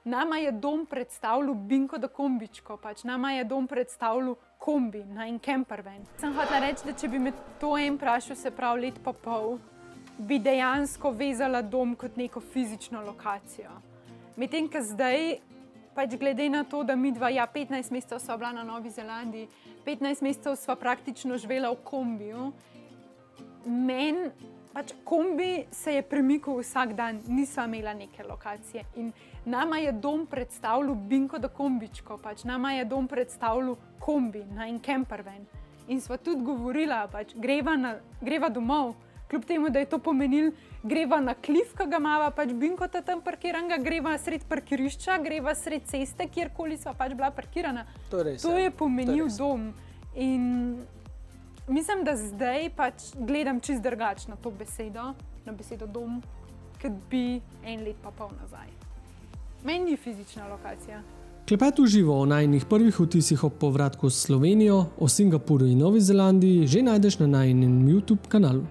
nama je dom predstavljal binko da kombičko, pač nama je dom predstavljal kombi, en campervan. Sem hotela reči, da če bi me to en vprašal, se pravi let pa pol, bi dejansko vezala dom kot neko fizično lokacijo. Medtem, ko zdaj, pač glede na to, da mi dva, 15 mesecev sva bila na Novi Zelandiji, 15 mesecev sva praktično živela v kombiju, meni pač kombi se je premikal vsak dan, nisva imela neke lokacije. In nama je dom predstavljal binko da kombičko, pač nama je dom predstavljal kombi, en campervan. In sva tudi govorila, pač greva domov, kljub temu, da je to pomenil, greva na klif, ki ga imava, pač binko tam parkiranga, greva sred parkirišča, greva sred ceste, kjerkoli sva pač bila parkirana. To je pomenil dom. In mislim, da zdaj pač gledam čisto drugače na to besedo, na besedo dom, kot bi en let pa pol nazaj. Meni ni fizična lokacija. Klepet v živo o najinih prvih vtisih ob povratku v Slovenijo, o Singapurju in Novi Zelandiji že najdeš na najinem YouTube kanalu.